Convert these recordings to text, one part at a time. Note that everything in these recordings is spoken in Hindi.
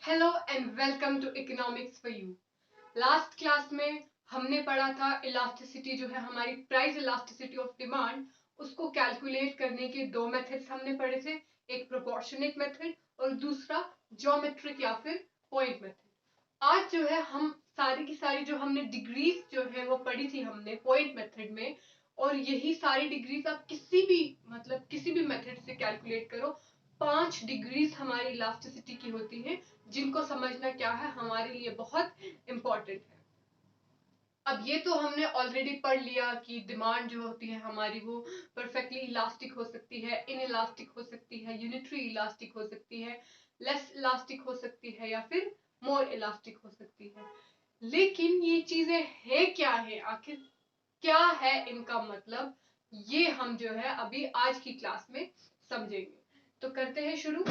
Hello and welcome to economics for you. Last class में हमने पढ़ा था इलास्टिसिटी जो है हमारी प्राइस इलास्टिसिटी ऑफ डिमांड, उसको कैलकुलेट करने के दो मेथड्स हमने पढ़े थे, एक प्रोपोर्शनेट मेथड और दूसरा ज्योमेट्रिक या फिर पॉइंट मेथड। आज जो है हम सारी की सारी जो हमने डिग्रीज जो है वो पढ़ी थी हमने पॉइंट मेथड में, और यही सारी डिग्रीज आप किसी भी मेथड से कैलकुलेट करो। 5 डिग्रीज हमारी इलास्टिसिटी की होती है, जिनको समझना क्या है हमारे लिए बहुत इंपॉर्टेंट है। अब ये तो हमने ऑलरेडी पढ़ लिया कि डिमांड जो होती है हमारी वो परफेक्टली इलास्टिक हो सकती है, इन इलास्टिक हो सकती है, यूनिटरी इलास्टिक हो सकती है, लेस इलास्टिक हो सकती है या फिर मोर इलास्टिक हो सकती है। लेकिन ये चीजें है क्या है, आखिर क्या है इनका मतलब, ये हम जो है अभी आज की क्लास में समझेंगे। तो करते हैं शुरू।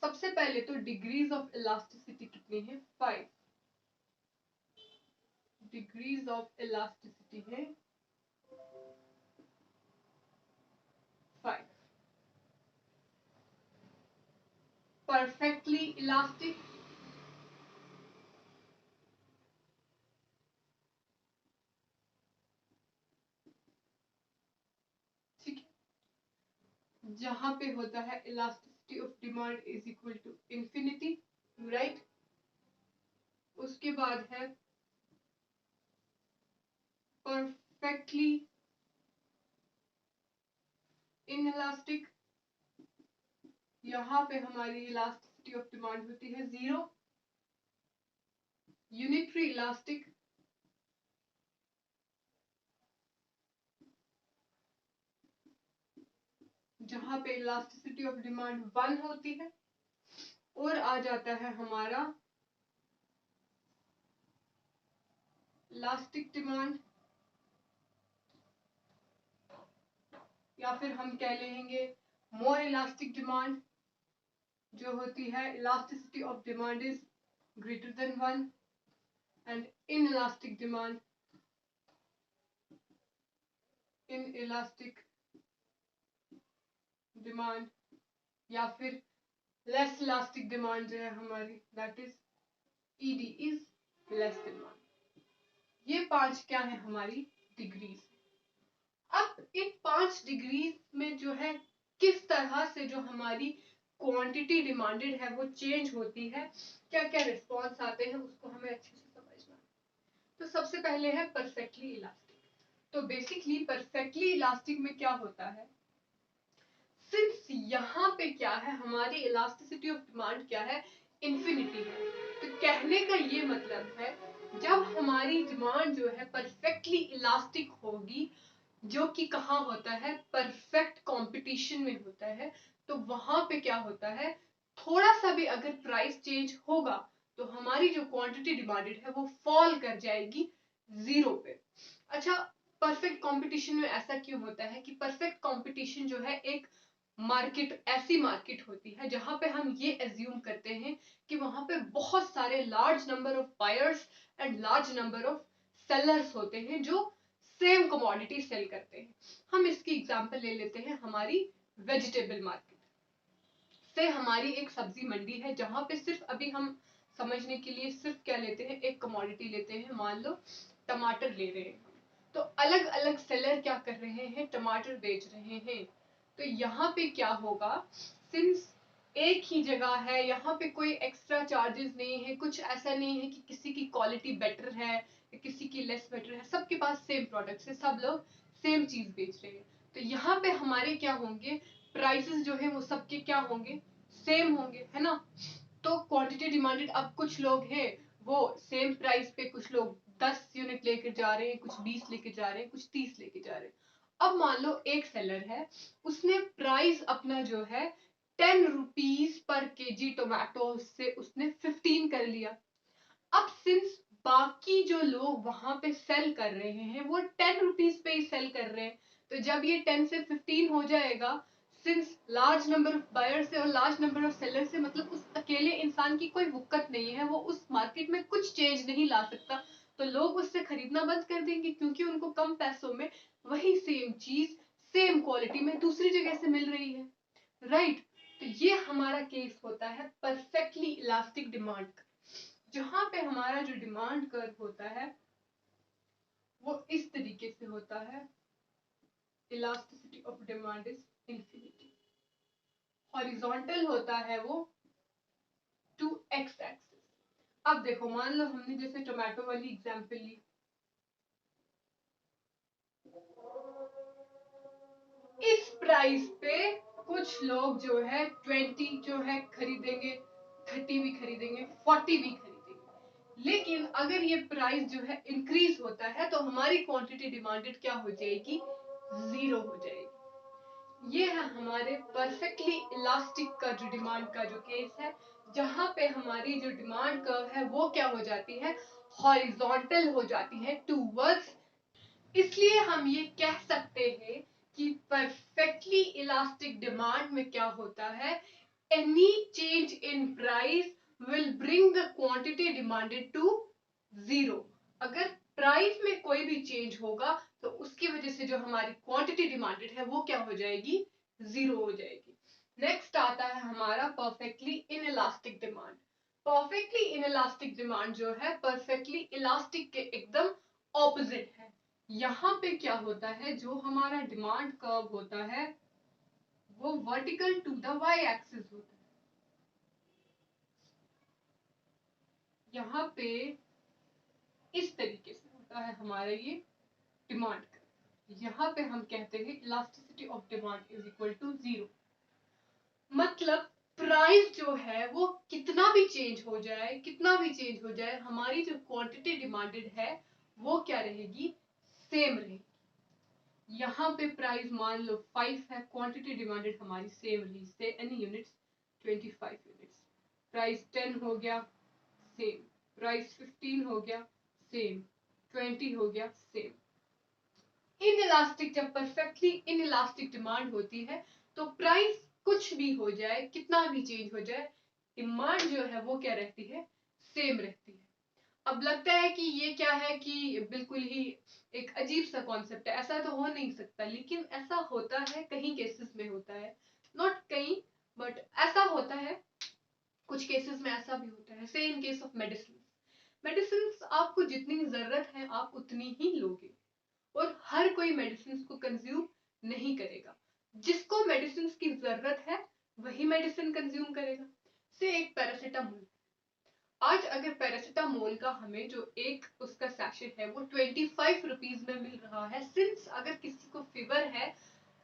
सबसे पहले तो डिग्रीज ऑफ इलास्टिसिटी कितनी है? 5 डिग्रीज ऑफ इलास्टिसिटी है 5। परफेक्टली इलास्टिक, ठीक है, जहां पे होता है elasticity of demand is equal to infinity, right. उसके बाद है परफेक्टली इनइलास्टिक, यहां पे हमारी इलास्टिसिटी ऑफ डिमांड होती है 0। यूनिटरी इलास्टिक, जहां पे इलास्टिसिटी ऑफ डिमांड 1 होती है। और आ जाता है हमारा इलास्टिक डिमांड, या फिर हम कह लेंगे मोर इलास्टिक डिमांड, जो होती है elasticity of demand is greater than 1। And in elastic demand या फिर लेस इलास्टिक डिमांड जो है हमारी, that is ED is less than 1। ये 5 क्या है हमारी डिग्रीज। अब इन 5 डिग्रीज में जो है किस तरह से जो हमारी क्वांटिटी डिमांडेड है वो चेंज होती है, क्या क्या रिस्पॉन्स आते हैं, उसको हमें अच्छे से समझना है। तो सबसे पहले है परफेक्टली इलास्टिक। तो बेसिकली परफेक्टली इलास्टिक में क्या होता है, सिंस यहाँ पे क्या है हमारी इलास्टिसिटी ऑफ डिमांड क्या है, इंफिनिटी है। तो कहने का ये मतलब है जब हमारी डिमांड जो है परफेक्टली इलास्टिक होगी, जो कि कहाँ होता है, परफेक्ट कंपटीशन में होता है, तो वहां पे क्या होता है, थोड़ा सा भी अगर प्राइस चेंज होगा तो हमारी जो क्वांटिटी डिमांडेड है वो फॉल कर जाएगी 0 पे। अच्छा, परफेक्ट कंपटीशन में ऐसा क्यों होता है कि परफेक्ट कंपटीशन जो है एक मार्केट, ऐसी मार्केट होती है जहां पे हम ये एज्यूम करते हैं कि वहां पे बहुत सारे large number of buyers and large number of sellers होते हैं जो सेम कमोडिटी सेल करते हैं। हम इसकी एग्जांपल ले लेते हैं हमारी वेजिटेबल मार्केट से। हमारी एक सब्जी मंडी है जहां पे सिर्फ अभी हम समझने के लिए सिर्फ क्या लेते हैं, एक कमोडिटी लेते हैं, मान लो टमाटर ले रहे हैं। तो अलग अलग सेलर क्या कर रहे हैं, टमाटर बेच रहे हैं। तो यहाँ पे क्या होगा, सिंस एक ही जगह है, यहाँ पे कोई एक्स्ट्रा चार्जेस नहीं है, कुछ ऐसा नहीं है कि किसी की क्वालिटी बेटर है या किसी की लेस बेटर है, सबके पास सेम प्रोडक्ट्स है, सब लोग सेम चीज बेच रहे हैं। तो यहाँ पे हमारे क्या होंगे, प्राइसेस जो है वो सबके क्या होंगे, सेम होंगे, है ना। तो क्वांटिटी डिमांडेड, अब कुछ लोग हैं वो सेम प्राइस पे, कुछ लोग 10 यूनिट लेकर जा रहे हैं, कुछ 20 लेके जा रहे हैं, कुछ 30 लेके जा रहे हैं। अब मान लो एक सेलर है, उसने प्राइस अपना जो है 10 रुपीज पर केजी टोमेटो से उसने 15 कर लिया। अब सिंस बाकी जो लोग वहां पे सेल कर रहे हैं वो 10 रुपीज पे ही सेल कर रहे हैं, तो जब ये 10 से 15 हो जाएगा, since large number of buyer से और लार्ज नंबर ऑफ सेलर से, मतलब उस अकेले इंसान की कोई वुक्कत नहीं है, वो उस मार्केट में कुछ चेंज नहीं ला सकता, तो लोग उससे खरीदना बंद कर देंगे, क्योंकि उनको कम पैसों में वही सेम चीज सेम क्वालिटी में दूसरी जगह से मिल रही है, राइट। तो ये हमारा केस होता है परफेक्टली इलास्टिक डिमांड का, जहां पे हमारा जो डिमांड कर्व होता है वो इस तरीके से होता है, elasticity of demand is infinity. Horizontal होता है वो टू एक्स एक्सिस। अब देखो, मान लो हमने जैसे टोमेटो वाली एग्जांपल ली, इस प्राइस पे कुछ लोग जो है 20 जो है खरीदेंगे, 30 भी खरीदेंगे, 40 भी खरीदेंगे। लेकिन अगर ये प्राइस जो है इंक्रीज होता है तो हमारी क्वांटिटी डिमांडेड क्या हो जाएगी, 0 हो जाएगी। ये है हमारे परफेक्टली इलास्टिक का जो डिमांड का जो केस है, जहां पे हमारी जो डिमांड कर्व है वो क्या हो जाती है, हॉरिजॉन्टल हो जाती है टूवर्ड्स। इसलिए हम ये कह सकते हैं कि परफेक्टली इलास्टिक डिमांड में क्या होता है, any change in price will bring the quantity demanded to 0। अगर प्राइस में कोई भी चेंज होगा तो उसकी वजह से जो हमारी क्वांटिटी डिमांडेड है वो क्या हो जाएगी, 0 हो जाएगी। नेक्स्ट आता है हमारा perfectly inelastic demand. Perfectly inelastic demand जो है परफेक्टली इलास्टिक के एकदम ऑपोजिट है। यहाँ पे क्या होता है, जो हमारा डिमांड कर्व होता है वो vertical to the Y axis होता है। यहाँ पे इस तरीके से होता है हमारा ये डिमांड कर्व। यहाँ पे हम कहते हैं elasticity of demand is equal to 0। मतलब प्राइस जो है वो कितना भी चेंज हो जाए, कितना भी चेंज हो जाए, हमारी जो क्वांटिटी डिमांडेड है वो क्या रहेगी, सेम रहेगी। यहाँ पे प्राइस मान लो 5 है, क्वांटिटी डिमांडेड हमारी सेम रही, से एनी यूनिट्स 25 यूनिट्स। प्राइस 10 हो गया सेम, प्राइस 15 हो गया सेम, 20 हो गया सेम। इनइलास्टिक, जब परफेक्टली इनइलास्टिक डिमांड होती है तो प्राइस कुछ भी हो जाए, कितना भी चेंज हो जाए, डिमांड जो है वो क्या रहती है, सेम रहती है। अब लगता है कि ये क्या है कि बिल्कुल ही एक अजीब सा कॉन्सेप्ट है, ऐसा तो हो नहीं सकता, लेकिन ऐसा होता है, कहीं केसेस में होता है, नॉट कहीं बट ऐसा होता है, कुछ केसेस में ऐसा भी होता है। से in case of medicine, medicine आपको जितनी जरूरत है आप उतनी ही लोगे, और हर कोई मेडिसिन को कंज्यूम नहीं करेगा। जिसको मेडिसिन की जरूरत है वही मेडिसिन कंज्यूम करेगा। से एक पैरासिटामोल, आज अगर पैरासिटामोल का हमें जो एक उसका सैशेट है वो 25 रुपीज में मिल रहा है, सिंस अगर किसी को फीवर है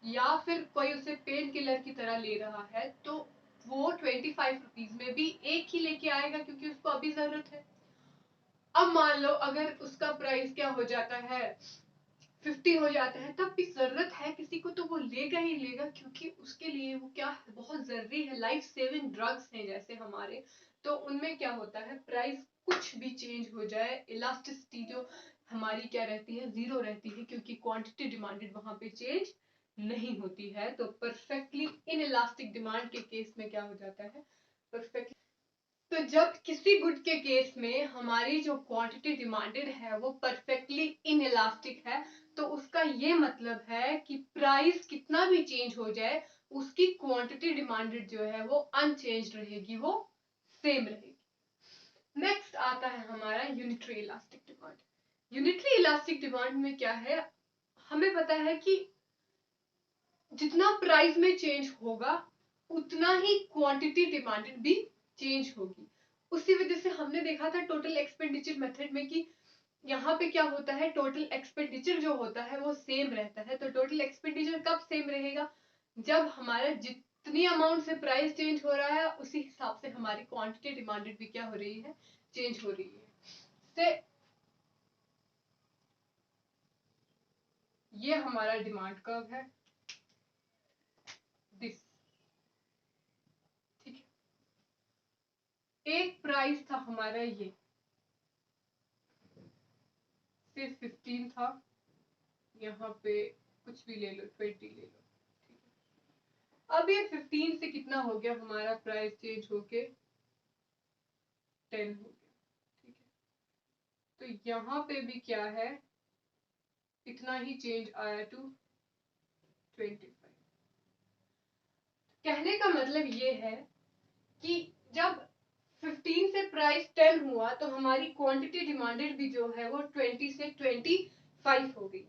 या फिर कोई उसे पेन किलर की तरह ले रहा है तो वो 25 रुपीज में भी एक ही लेके आएगा क्योंकि उसको अभी जरूरत है। अब मान लो अगर उसका प्राइस क्या हो जाता है, 50 हो जाता है, तब भी जरूरत है किसी को तो वो लेगा ही लेगा, क्योंकि उसके लिए वो क्या है, बहुत जरूरी है, लाइफ सेविंग ड्रग्स हैं जैसे हमारे। तो उनमें क्या होता है, प्राइस कुछ भी चेंज हो जाए, इलास्टिसिटी जो हमारी क्या रहती है, 0 रहती है, क्योंकि क्वांटिटी डिमांडेड वहां पे चेंज नहीं होती है। तो परफेक्टली इनइलास्टिक डिमांड के केस में क्या हो जाता है, परफेक्ट। तो जब किसी गुड के केस में हमारी जो क्वांटिटी डिमांडेड है वो परफेक्टली इनइलास्टिक है, तो उसका ये मतलब है कि प्राइस कितना भी चेंज हो जाए उसकी क्वांटिटी डिमांडेड जो है वो अनचेंज रहेगी, वो सेम रहेगी। नेक्स्ट आता है हमारा unitary elastic demand. Unitary elastic demand में क्या है, हमें पता है कि जितना प्राइस में चेंज होगा उतना ही क्वांटिटी डिमांडेड भी चेंज होगी। उसी वजह से हमने देखा था टोटल एक्सपेंडिचर मेथड में कि यहाँ पे क्या होता है, टोटल एक्सपेंडिचर जो होता है वो सेम रहता है। तो टोटल एक्सपेंडिचर कब सेम रहेगा, जब हमारा जितनी अमाउंट से प्राइस चेंज हो रहा है उसी हिसाब से हमारी क्वांटिटी डिमांडेड भी क्या हो रही है, चेंज हो रही है। से ये हमारा डिमांड कर्व है, दिस, ठीक है। एक प्राइस था हमारा ये सिर्फ 15 था, यहाँ पे कुछ भी ले लो, 20 ले लो, ठीक है। अब ये 15 से कितना हो गया, हमारा प्राइस चेंज होके 10 हो गया, ठीक है। तो यहाँ पे भी क्या है, इतना ही चेंज आया टू 25। कहने का मतलब ये है कि जब 15 से प्राइस 10 हुआ तो हमारी क्वांटिटी डिमांडेड भी जो है वो 20 से 25 हो गई।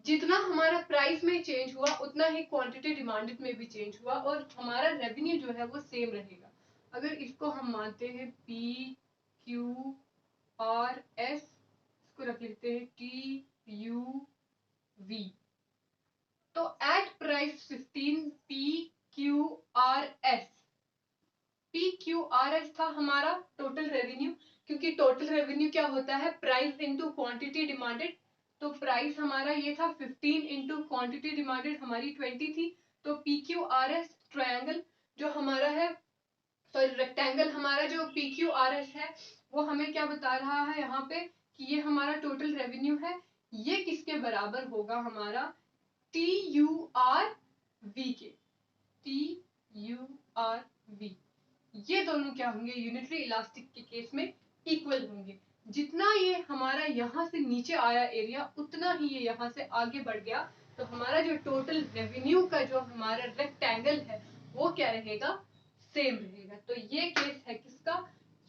जितना हमारा प्राइस में चेंज हुआ उतना ही क्वांटिटी डिमांडेड में भी चेंज हुआ और हमारा रेवेन्यू जो है वो सेम रहेगा। अगर इसको हम मानते हैं पी क्यू आर एस, इसको रख लेते हैं टी यू वी, तो at price 15 P Q R S, P Q R S था हमारा टोटल रेवेन्यू, क्योंकि टोटल रेवेन्यू क्या होता है प्राइस इनटू क्वांटिटी डिमांडेड। तो प्राइस हमारा ये था 15 इंटू क्वांटिटी डिमांडेड हमारी 20 थी। तो P Q R S triangle जो हमारा है, सॉरी रेक्टेंगल हमारा जो पी क्यू आर एस है वो हमें क्या बता रहा है यहाँ पे कि ये हमारा टोटल रेवेन्यू है। ये किसके बराबर होगा हमारा टी यू आर वी के, टी यू आर वी। ये दोनों क्या होंगे यूनिटरी इलास्टिक के केस में इक्वल होंगे। जितना ये हमारा यहाँ से नीचे आया एरिया उतना ही ये यहाँ से आगे बढ़ गया, तो हमारा जो टोटल रेवेन्यू का जो हमारा रेक्टेंगल है वो क्या रहेगा सेम रहेगा। तो ये केस है किसका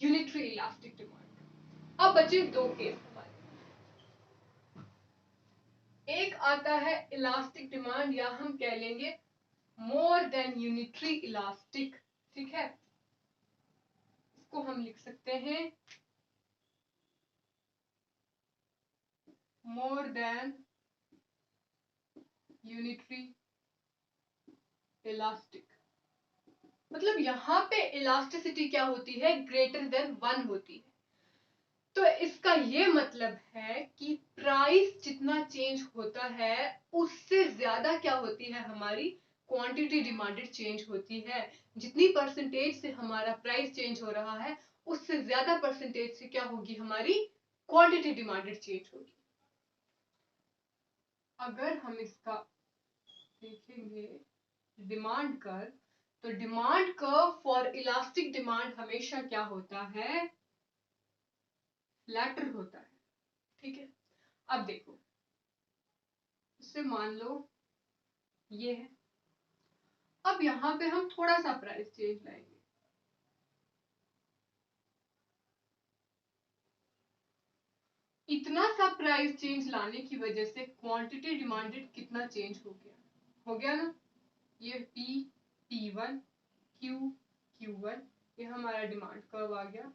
यूनिटरी इलास्टिक डिमांड। अब बचे दो केस हमारे, एक आता है इलास्टिक डिमांड या हम कह लेंगे मोर देन यूनिटरी इलास्टिक, ठीक है। इसको हम लिख सकते हैं मोर देन यूनिटरी इलास्टिक, मतलब यहाँ पे इलास्टिसिटी क्या होती है ग्रेटर देन 1 होती है। तो इसका ये मतलब है कि प्राइस जितना चेंज होता है उससे ज्यादा क्या होती है हमारी क्वांटिटी डिमांडेड चेंज होती है। जितनी परसेंटेज से हमारा प्राइस चेंज हो रहा है उससे ज्यादा परसेंटेज से क्या होगी हमारी क्वांटिटी डिमांडेड चेंज होगी। अगर हम इसका देखेंगे डिमांड कर्व, तो demand curve for elastic demand हमेशा क्या होता है फ्लैटर होता है, ठीक है। अब देखो इससे मान लो ये है, अब यहां पे हम थोड़ा सा प्राइस चेंज लाएंगे, इतना सा प्राइस चेंज लाने की वजह से क्वांटिटी डिमांडेड कितना चेंज हो गया ना। ये पी P1 Q Q1 ये हमारा डिमांड कर्व आ गया।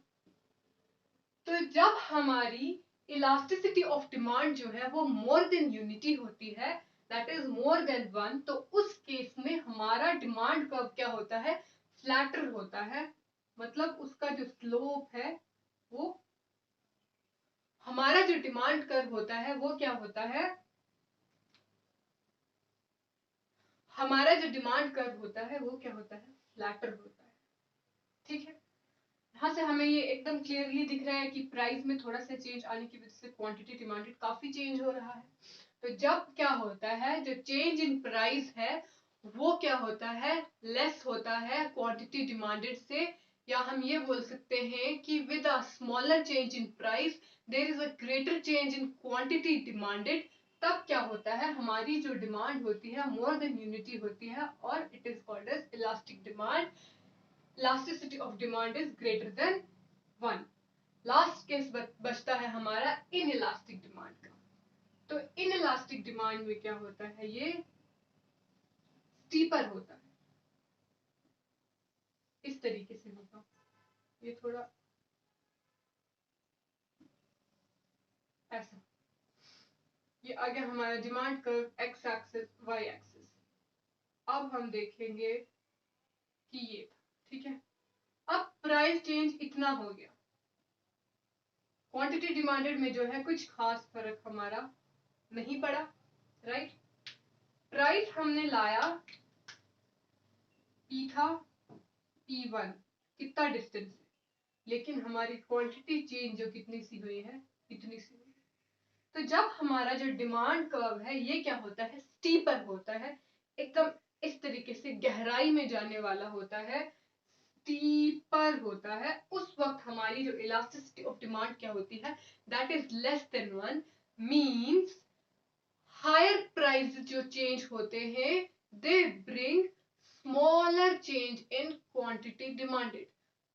तो जब हमारी इलास्टिसिटी ऑफ डिमांड जो है वो मोर देन यूनिटी होती है, दैट इज मोर देन 1, तो उस केस में हमारा डिमांड कर्व क्या होता है फ्लैटर होता है। मतलब उसका जो स्लोप है वो, हमारा जो डिमांड कर्व होता है वो क्या होता है, हमारा जो डिमांड कर्व होता है वो क्या होता है फ्लैटर होता है, ठीक है। यहाँ से हमें ये एकदम क्लियरली दिख रहा है कि प्राइस में थोड़ा सा चेंज आने की वजह से क्वांटिटी डिमांडेड काफी चेंज हो रहा है। तो जब क्या होता है जो चेंज इन प्राइस है वो क्या होता है लेस होता है क्वांटिटी डिमांडेड से, या हम ये बोल सकते हैं कि with a smaller change in price there is a greater change in quantity demanded. तब क्या होता है हमारी जो डिमांड होती है मोर देन यूनिटी होती है और it is called as elastic demand. Elasticity of demand is greater than 1। Last case बचता है हमारा इन इलास्टिक डिमांड का। तो इन इलास्टिक डिमांड में क्या होता है ये स्टीपर होता है, इस तरीके से होगा। ये थोड़ा ऐसा, ये आ गया हमारा demand curve X axis Y axis. अब हम देखेंगे कि ये था, ठीक है। अब प्राइस चेंज इतना हो गया, क्वांटिटी डिमांडेड में जो है कुछ खास फर्क हमारा नहीं पड़ा, राइट। प्राइस हमने लाया P था P1 कितना डिस्टेंस है, लेकिन हमारी क्वांटिटी चेंज जो कितनी सी हुई है इतनी सी हुई। तो जब हमारा जो डिमांड कर्व है ये क्या होता है स्टीपर होता है, एकदम इस तरीके से गहराई में जाने वाला होता है, स्टीपर होता है। उस वक्त हमारी जो इलास्टिसिटी ऑफ डिमांड क्या होती है that is less than 1, means higher price जो चेंज होते हैं they bring smaller change in quantity demanded,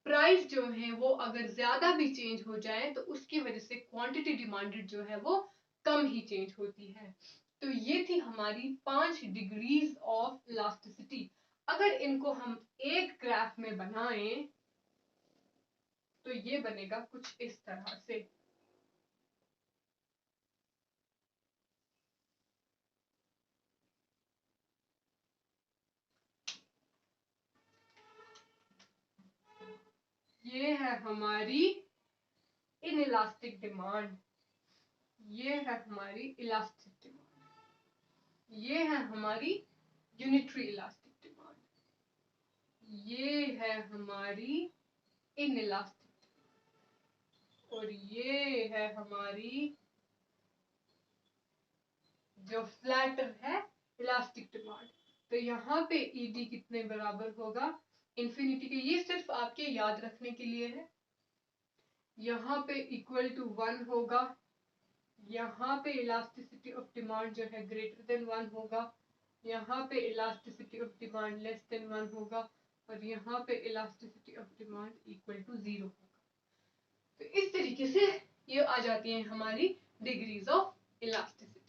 price जो है वो अगर ज्यादा भी चेंज हो जाए तो उसकी वजह से क्वांटिटी डिमांडेड जो है वो कम ही चेंज होती है। तो ये थी हमारी 5 डिग्रीज ऑफ इलास्टिसिटी। अगर इनको हम एक ग्राफ में बनाएं तो ये बनेगा कुछ इस तरह से। ये है हमारी इनइलास्टिक डिमांड, ये है हमारी इलास्टिक डिमांड, ये है हमारी यूनिटरी इलास्टिक डिमांड, ये है हमारी इनइलास्टिक, और ये है हमारी जो फ्लैटर है इलास्टिक डिमांड। तो यहाँ पे ईडी कितने बराबर होगा, इंफिनिटी के। ये सिर्फ आपके याद रखने के लिए है। यहाँ पे इक्वल टू 1 होगा, यहाँ पे इलास्टिसिटी ऑफ डिमांड जो है ग्रेटर देन 1 होगा, यहाँ पे elasticity of demand less than 1 होगा, और यहाँ पे elasticity of demand equal to 0 होगा। तो इस तरीके से ये आ जाती है हमारी degrees of elasticity.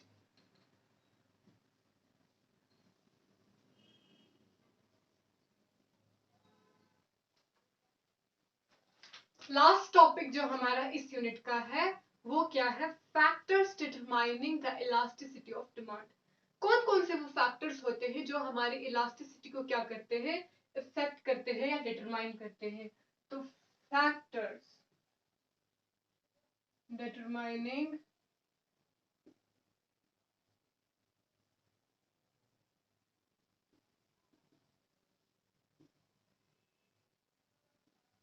Last topic जो हमारा इस यूनिट का है वो क्या है, factors determining the elasticity of demand. कौन कौन से वो फैक्टर्स होते हैं जो हमारी इलास्टिसिटी को क्या करते हैं, इफेक्ट करते हैं या डिटरमाइन करते हैं। तो factors determining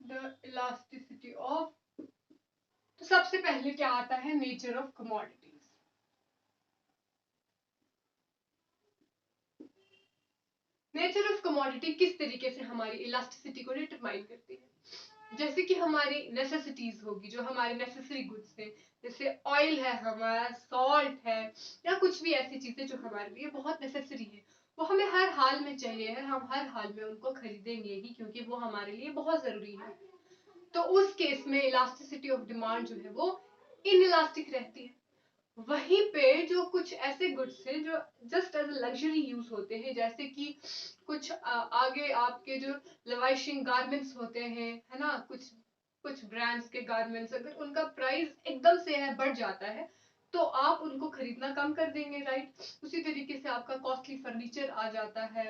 the elasticity of, तो सबसे पहले क्या आता है, nature of commodities. Nature of commodity किस तरीके से हमारी इलास्टिसिटी को डिटरमाइन करती है। जैसे कि हमारी नेसेसिटीज होगी, जो हमारे नेसेसरी गुड्स हैं, जैसे ऑयल है हमारा, सॉल्ट है, या कुछ भी ऐसी चीजें जो हमारे लिए बहुत नेसेसरी है, वो हमें हर हाल में चाहिए है, हम हर हाल में उनको खरीदेंगे ही क्योंकि वो हमारे लिए बहुत जरूरी है। तो उस केस में इलास्टिसिटी ऑफ डिमांड जो है वो इनइलास्टिक रहती है। वहीं पे जो कुछ ऐसे गुड्स हैं जो जस्ट एज लग्जरी यूज होते हैं, जैसे कि कुछ आगे आपके जो लवाइशिंग गारमेंट्स होते हैं, है ना, कुछ कुछ ब्रांड्स के गारमेंट्स, अगर उनका प्राइस एकदम से है बढ़ जाता है तो आप उनको खरीदना कम कर देंगे, राइट। उसी तरीके से आपका कॉस्टली फर्नीचर आ जाता है,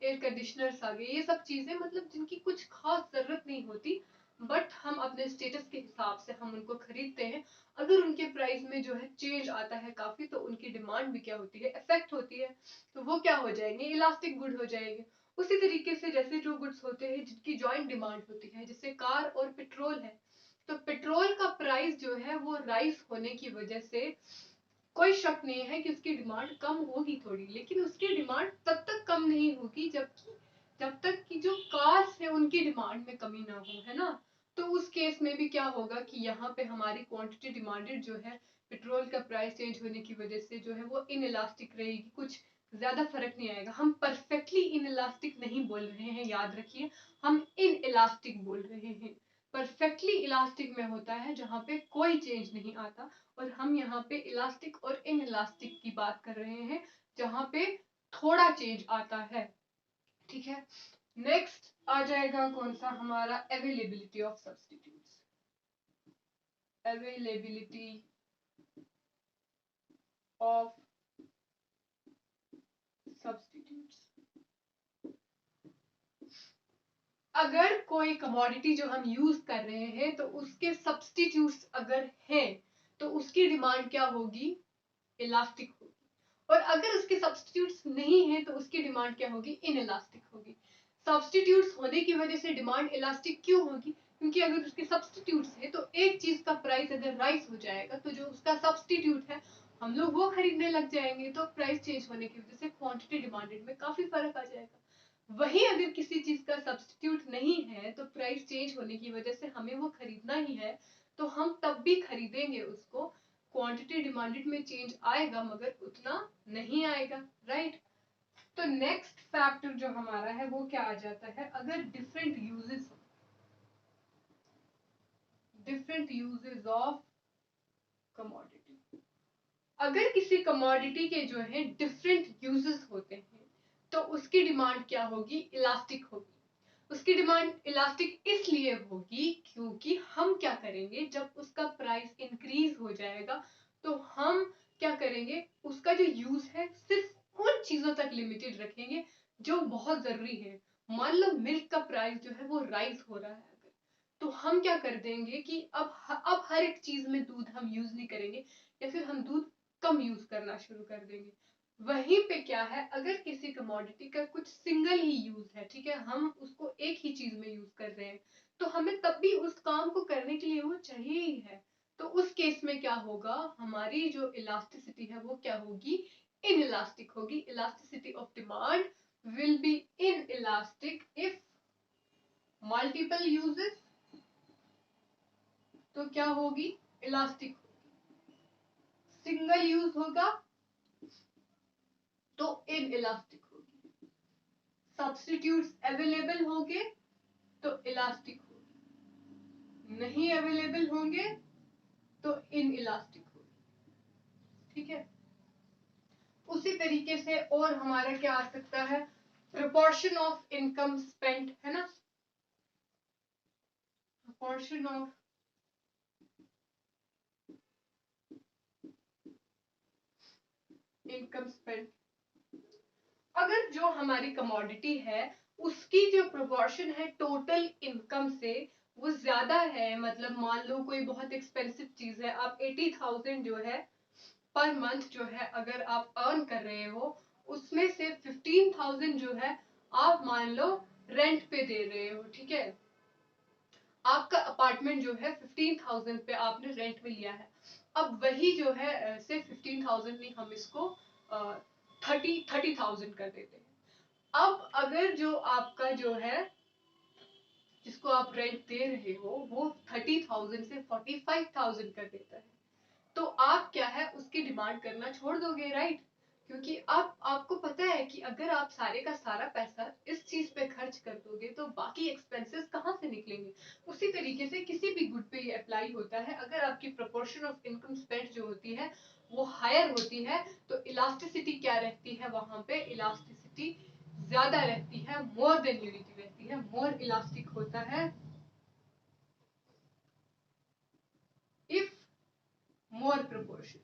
एयर कंडीशनर्स आ गए, ये सब चीजें मतलब जिनकी कुछ खास जरूरत नहीं होती, बट हम अपने स्टेटस के हिसाब से हम उनको खरीदते हैं। अगर उनके प्राइस में जो है चेंज आता है काफी, तो उनकी डिमांड भी क्या होती है, इफेक्ट होती है, तो वो क्या हो जाएंगे, इलास्टिक गुड हो जाएंगे। उसी तरीके से जैसे जो गुड्स होते हैं जिनकी जॉइंट डिमांड होती है, जैसे कार और पेट्रोल है, तो पेट्रोल का प्राइस जो है वो राइज होने की वजह से कोई शक नहीं है कि उसकी डिमांड कम होगी थोड़ी, लेकिन उसकी डिमांड तब तक कम नहीं होगी जब तक कि जो कार्स है उनकी डिमांड में कमी ना हो, है ना। तो उस केस में भी क्या होगा कि यहाँ पे हमारी क्वांटिटी डिमांडेड जो है पेट्रोल का प्राइस चेंज होने की वजह से जो है वो इनइलास्टिक रहेगी, कुछ ज्यादा फर्क नहीं आएगा। हम परफेक्टली इनइलास्टिक नहीं बोल रहे हैं, याद रखिए, हम इनइलास्टिक बोल रहे हैं। परफेक्टली इलास्टिक में होता है जहां पे कोई चेंज नहीं आता, और हम यहाँ पे इलास्टिक और इन इलास्टिक की बात कर रहे हैं जहां पे थोड़ा चेंज आता है, ठीक है। नेक्स्ट आ जाएगा कौन सा हमारा, availability of substitutes. Availability of substitutes, अगर कोई कमोडिटी जो हम यूज कर रहे हैं तो उसके सब्स्टिट्यूट्स अगर हैं तो उसकी डिमांड क्या होगी, इलास्टिक होगी। और अगर उसके सब्स्टिट्यूट्स नहीं है तो उसकी डिमांड क्या होगी, इनइलास्टिक होगी। सब्स्टिट्यूट्स होने की वजह से डिमांड इलास्टिक क्यों होगी, क्योंकि अगर उसके सब्स्टिट्यूट्स है तो एक चीज का प्राइस अगर राइज हो जाएगा तो जो उसका सब्स्टिट्यूट है हम लोग वो खरीदने लग जाएंगे, तो प्राइस चेंज होने की वजह से क्वांटिटी डिमांडेड में काफी फर्क आ जाएगा। वहीं अगर किसी चीज का सब्स्टिट्यूट नहीं है तो प्राइस चेंज होने की वजह से हमें वो खरीदना ही है, तो हम तब भी खरीदेंगे उसको। क्वांटिटी डिमांडेड में चेंज आएगा मगर उतना नहीं आएगा, राइट। तो नेक्स्ट फैक्टर जो हमारा है वो क्या आ जाता है, अगर डिफरेंट यूजेस ऑफ कमोडिटी, अगर किसी कमोडिटी के जो है डिफरेंट यूजेस होते हैं तो उसकी डिमांड क्या होगी, इलास्टिक होगी। उसकी डिमांड इलास्टिक इसलिए होगी क्योंकि हम क्या करेंगे, जब उसका प्राइस इंक्रीज हो जाएगा तो हम क्या करेंगे, उसका जो यूज है सिर्फ उन चीजों तक लिमिटेड रखेंगे जो बहुत जरूरी है। मान लो मिल्क का प्राइस जो है वो राइज हो रहा है अगर, तो हम क्या कर देंगे कि अब हर एक चीज में दूध हम यूज नहीं करेंगे, या फिर हम दूध कम यूज करना शुरू कर देंगे। वहीं पे क्या है, अगर किसी कमोडिटी का कुछ सिंगल ही यूज है, ठीक है, हम उसको एक ही चीज में यूज कर रहे हैं, तो हमें तब भी उस काम को करने के लिए वो चाहिए ही है। तो उस केस में क्या होगा, हमारी जो इलास्टिसिटी है वो क्या होगी, इन इलास्टिक होगी। Elasticity of demand will be in elastic if multiple uses, तो क्या होगी, इलास्टिक होगी। सिंगल यूज होगा तो इन इलास्टिक होगी। सब्स्टिट्यूट्स अवेलेबल होंगे तो इलास्टिक होगी, नहीं अवेलेबल होंगे तो इन इलास्टिक होगी। ठीक है, उसी तरीके से और हमारा क्या आ सकता है, प्रोपोर्शन ऑफ इनकम स्पेंट, है ना, प्रोपोर्शन ऑफ इनकम स्पेंट। अगर जो हमारी कमोडिटी है उसकी जो प्रोपोर्शन है टोटल इनकम से वो ज्यादा है, मतलब मान लो कोई बहुत एक्सपेंसिव चीज है, आप 80,000 जो है पर मंथ जो है अगर आप अर्न कर रहे हो, उसमें से 15,000 जो है आप मान लो रेंट पे दे रहे हो, ठीक है, आपका अपार्टमेंट जो है 15,000 पे आपने रेंट में लिया है। अब वही जो है सिर्फ 15,000 नहीं, हम इसको 30,000 कर देते हैं। अब अगर जो आपका जो है जिसको आप रेंट दे रहे हो वो 30,000 से 45,000 कर देता है, तो आप क्या है उसकी डिमांड करना छोड़ दोगे, राइट। क्योंकि अब आपको पता है कि अगर आप सारे का सारा पैसा इस चीज पे खर्च कर दोगे तो बाकी एक्सपेंसेस कहाँ से निकलेंगे। उसी तरीके से किसी भी गुड पे ये अप्लाई होता है, अगर आपकी प्रोपोर्शन ऑफ इनकम स्पेंड जो होती है वो हायर होती है तो इलास्टिसिटी क्या रहती है, वहां पे इलास्टिसिटी ज्यादा रहती है, मोर देन यूनिटी रहती है, मोर इलास्टिक होता है इफ मोर प्रोपोर्शन।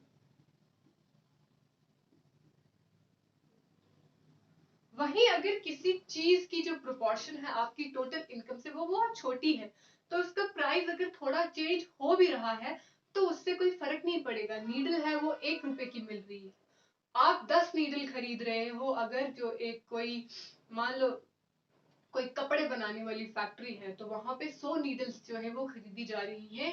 वहीं अगर किसी चीज की जो प्रोपोर्शन है आपकी टोटल इनकम से वो बहुत छोटी है, तो उसका प्राइस अगर थोड़ा चेंज हो भी रहा है तो उससे कोई फर्क नहीं पड़ेगा। नीडल है वो 1 रुपए की मिल रही है, आप 10 नीडल खरीद रहे हो, अगर जो एक कोई मान लो कोई कपड़े बनाने वाली फैक्ट्री है तो वहां पे 100 नीडल्स जो है वो खरीदी जा रही है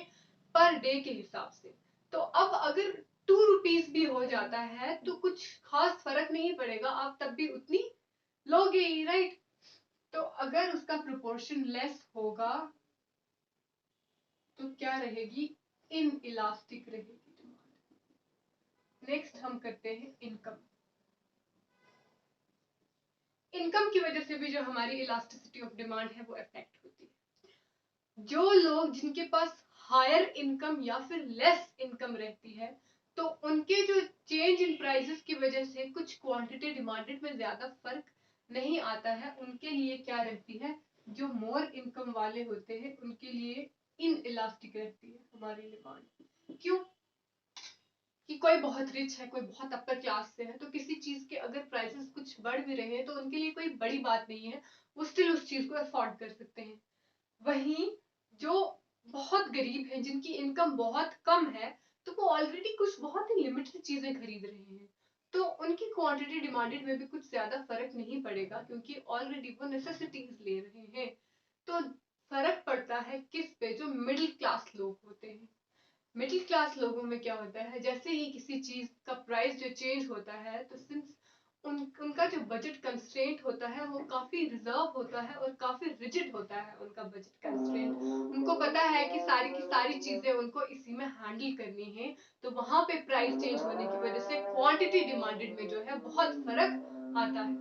पर डे के हिसाब से। तो अब अगर 2 रुपीज भी हो जाता है तो कुछ खास फर्क नहीं पड़ेगा, आप तब भी उतनी लोगे ही, राइट। तो अगर उसका प्रोपोर्शन लेस होगा तो क्या रहेगी, इन इलास्टिक रहेगी डिमांड। नेक्स्ट हम करते हैं इनकम। इनकम की वजह से भी जो हमारी इलास्टिसिटी ऑफ डिमांड है वो अफेक्ट होती है। जो लोग जिनके पास हायर इनकम या फिर लेस इनकम रहती है तो उनके जो चेंज इन प्राइसेस की वजह से कुछ क्वांटिटी डिमांडेड में ज्यादा फर्क नहीं आता है, उनके लिए क्या रहती है, जो मोर इनकम वाले होते हैं उनके लिए इन इलास्टिक रहती है हमारी डिमांड। क्यों, कि कोई बहुत रिच है, कोई बहुत अपर क्लास से है, तो किसी चीज के अगर प्राइसेस कुछ बढ़ भी रहे हैं तो उनके लिए कोई बड़ी बात नहीं है, वो स्टिल उस चीज को अफोर्ड कर सकते हैं। वहीं जो बहुत गरीब है जिनकी इनकम बहुत कम है तो वो ऑलरेडी कुछ बहुत ही लिमिटेड चीजें खरीद रहे हैं, तो उनकी क्वांटिटी डिमांडेड में भी कुछ ज्यादा फर्क नहीं पड़ेगा क्योंकि ऑलरेडी वो नेसेसिटीज ले रहे हैं। तो फर्क पड़ता है किस पे, जो मिडिल क्लास लोग होते हैं। मिडिल क्लास लोगों में क्या होता है, जैसे ही किसी चीज का प्राइस जो चेंज होता है तो सिंस उनका जो बजट कंस्ट्रेंट होता है वो काफी रिजर्व होता है और काफी रिजिड होता है उनका बजट कंस्ट्रेंट। उनको पता है कि सारी की सारी चीजें उनको इसी में हैंडल करनी है, तो वहां पे प्राइस चेंज होने की वजह से क्वांटिटी डिमांडेड में जो है बहुत फर्क आता है।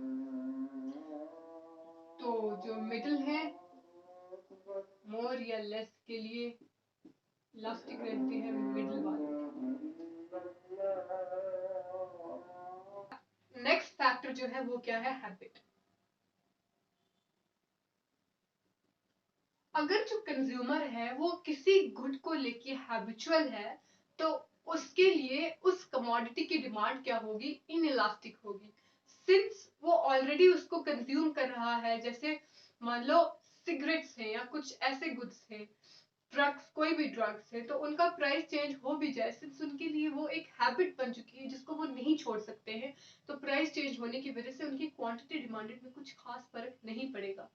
तो जो मिडिल है मोर या लेस के लिए इलास्टिक रहती है मिडिल वाले। नेक्स्ट फैक्टर जो है वो क्या है, हैबिट। अगर जो कंज्यूमर है वो किसी गुड को लेके हैबिचुअल है तो उसके लिए उस कमोडिटी की डिमांड क्या होगी, इनइलास्टिक होगी। सिंस वो ऑलरेडी उसको कंज्यूम कर रहा है, जैसे मान लो सिगरेट्स हैं या कुछ ऐसे गुड्स हैं, ड्रग्स, कोई भी ड्रग्स है, तो उनका प्राइस चेंज हो भी जाए, सिंस उनके लिए वो एक हैबिट बन चुकी है जिसको वो नहीं छोड़ सकते हैं, तो प्राइस चेंज होने की वजह से उनकी क्वांटिटी डिमांडेड में कुछ खास फर्क नहीं पड़ेगा।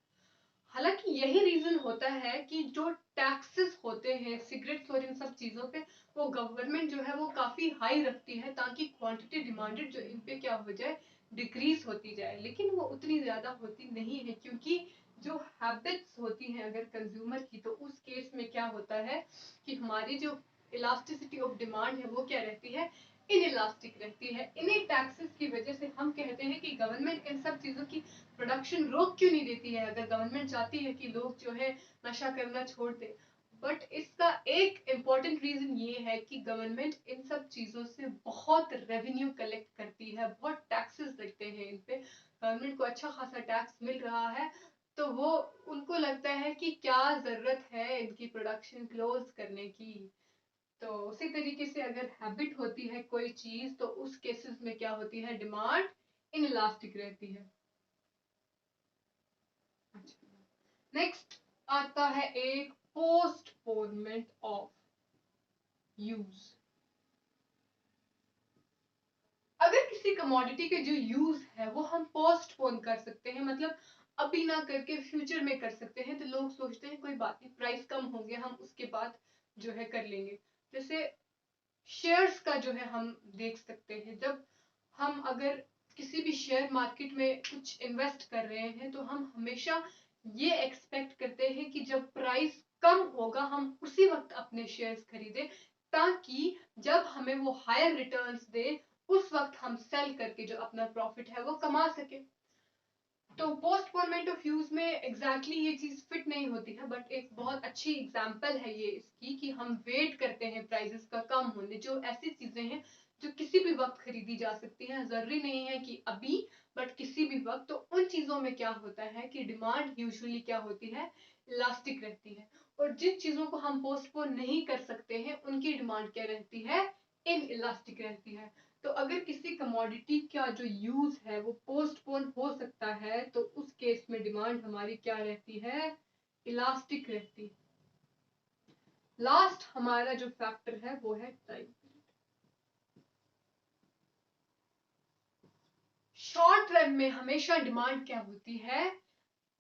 हालांकि यही रीजन होता है कि जो टैक्सेस होते हैं सिगरेट्स और इन सब चीजों पे, वो गवर्नमेंट जो है वो काफी हाई रखती है ताकि क्वांटिटी डिमांडेड जो इन पे क्या हो जाए, डिक्रीज होती जाए, लेकिन वो उतनी ज्यादा होती नहीं है क्योंकि जो हैबिट्स होती हैं अगर कंज्यूमर की, तो उस केस में क्या होता है कि हमारी जो इलास्टिसिटी ऑफ डिमांड है वो क्या रहती है, इनइलास्टिक रहती है। इन्हीं टैक्सेस की वजह से हम कहते हैं कि गवर्नमेंट इन सब चीजों की प्रोडक्शन रोक क्यों नहीं देती है, अगर गवर्नमेंट चाहती है कि लोग जो है नशा करना छोड़ दे। बट इसका एक इम्पॉर्टेंट रीजन ये है कि गवर्नमेंट इन सब चीजों से बहुत रेवेन्यू कलेक्ट करती है, बहुत टैक्सेस लगते हैं इन पे, गवर्नमेंट को अच्छा खासा टैक्स मिल रहा है, तो वो उनको लगता है कि क्या जरूरत है इनकी प्रोडक्शन क्लोज करने की। तो उसी तरीके से अगर हैबिट होती है कोई चीज तो उस केसेस में क्या होती है, डिमांड इनइलास्टिक रहती है। नेक्स्ट आता है एक पोस्टपोनमेंट ऑफ यूज। अगर किसी कमोडिटी के जो यूज है वो हम पोस्टपोन कर सकते हैं, मतलब अभी ना करके फ्यूचर में कर सकते हैं, तो लोग सोचते हैं कोई बात नहीं, प्राइस कम हो गया हम उसके बाद जो है कर लेंगे। जैसे शेयर्स का जो है हम देख सकते हैं, जब हम अगर किसी भी शेयर मार्केट में कुछ इन्वेस्ट कर रहे हैं तो हम हमेशा ये एक्सपेक्ट करते हैं कि जब प्राइस कम होगा हम उसी वक्त अपने शेयर्स खरीदें, ताकि जब हमें वो हायर रिटर्न्स दे उस वक्त हम सेल करके जो अपना प्रॉफिट है वो कमा सके। तो पोस्टपोनमेंट ऑफ यूज में एग्जैक्टली ये चीज फिट नहीं होती है, बट एक बहुत अच्छी एग्जांपल है ये इसकी कि हम वेट करते हैं प्राइसेस का कम होने, जो ऐसी चीजें हैं जो किसी भी वक्त खरीदी जा सकती हैं, जरूरी नहीं है कि अभी, बट किसी भी वक्त। तो उन चीजों में क्या होता है कि डिमांड यूजुअली क्या होती है, इलास्टिक रहती है, और जिन चीजों को हम पोस्टपोन नहीं कर सकते हैं उनकी डिमांड क्या रहती है, इन इलास्टिक रहती है। तो अगर किसी कमोडिटी का जो यूज है वो पोस्टपोन हो सकता है तो उस केस में डिमांड हमारी क्या रहती है, इलास्टिक रहती है। लास्ट हमारा जो फैक्टर है वो है टाइम। शॉर्ट रन में हमेशा डिमांड क्या होती है,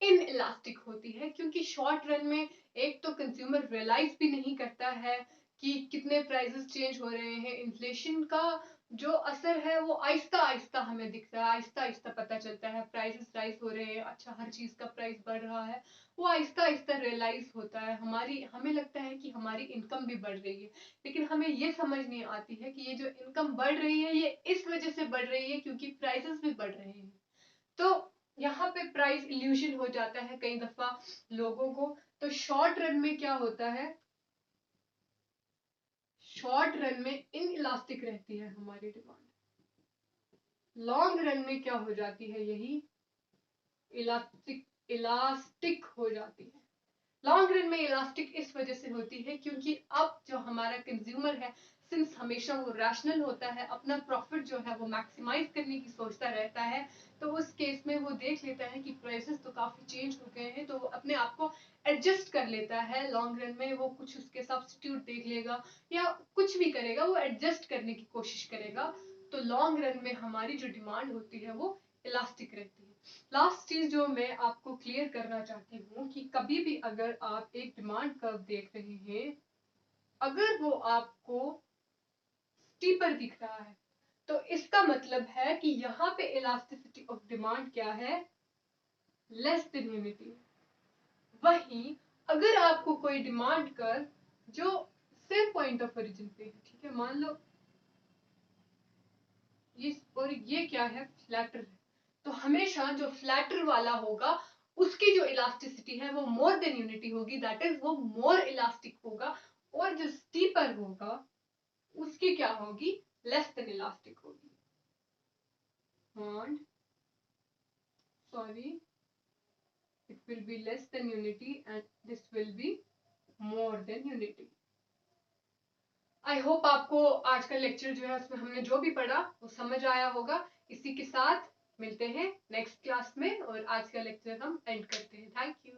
इन इलास्टिक होती है, क्योंकि शॉर्ट रन में एक तो कंज्यूमर रियलाइज भी नहीं करता है कि कितने प्राइसेस चेंज हो रहे हैं, इन्फ्लेशन का जो असर है वो आहिस्ता आहिस्ता हमें दिखता है, आहिस्ता आहिस्ता पता चलता है, प्राइसेस राइज हो रहे हैं, अच्छा हर चीज का प्राइस बढ़ रहा है, वो आहिस्ता आहिस्ता रियलाइज होता है। हमें लगता है कि हमारी इनकम भी बढ़ रही है, लेकिन हमें ये समझ नहीं आती है कि ये जो इनकम बढ़ रही है ये इस वजह से बढ़ रही है क्योंकि प्राइसेस भी बढ़ रहे हैं। तो यहाँ पे प्राइस इल्यूशन हो जाता है कई दफा लोगों को। तो शॉर्ट रन में क्या होता है, शॉर्ट रन में इन इलास्टिक रहती है हमारी डिमांड, लॉन्ग रन में क्या हो जाती है, यही इलास्टिक इलास्टिक हो जाती है। लॉन्ग रन में इलास्टिक इस वजह से होती है क्योंकि अब जो हमारा कंज्यूमर है, सिंस हमेशा वो रैशनल होता है, अपना प्रॉफिट जो है वो मैक्सिमाइज करने की सोचता रहता है, तो उस केस में वो देख लेता है कि प्राइसेस तो काफी चेंज हो गए हैं, तो वो अपने आप को एडजस्ट कर लेता है। लॉन्ग रन में वो कुछ उसके सब्स्टिट्यूट देख लेगा या कुछ भी करेगा, वो एडजस्ट करने की कोशिश करेगा। तो लॉन्ग रन में हमारी जो डिमांड होती है वो इलास्टिक रहती है। लास्ट चीज जो मैं आपको क्लियर करना चाहती हूँ कि कभी भी अगर आप एक डिमांड कर्व देख रहे हैं, अगर वो आपको स्टीपर दिख रहा है तो इसका मतलब है कि यहाँ पे इलास्टिसिटी ऑफ डिमांड क्या है, लेस देन यूनिटी। वहीं अगर आपको कोई डिमांड कर्व जो सेम पॉइंट ऑफ ओरिजिन पे है, ठीक है, मान लो ये, और ये क्या है, फ्लैटर है, तो हमेशा जो फ्लैटर वाला होगा उसकी जो इलास्टिसिटी है वो मोर देन यूनिटी होगी, दैट इज वो मोर इलास्टिक होगा, और जो स्टीपर होगा उसकी क्या होगी, लेस देन इलास्टिक होगी। and sorry, it will be less than unity and this will be more than unity. I hope आपको आज का लेक्चर जो है उसमें हमने जो भी पढ़ा वो समझ आया होगा। इसी के साथ मिलते हैं नेक्स्ट क्लास में और आज का लेक्चर हम एंड करते हैं। Thank you.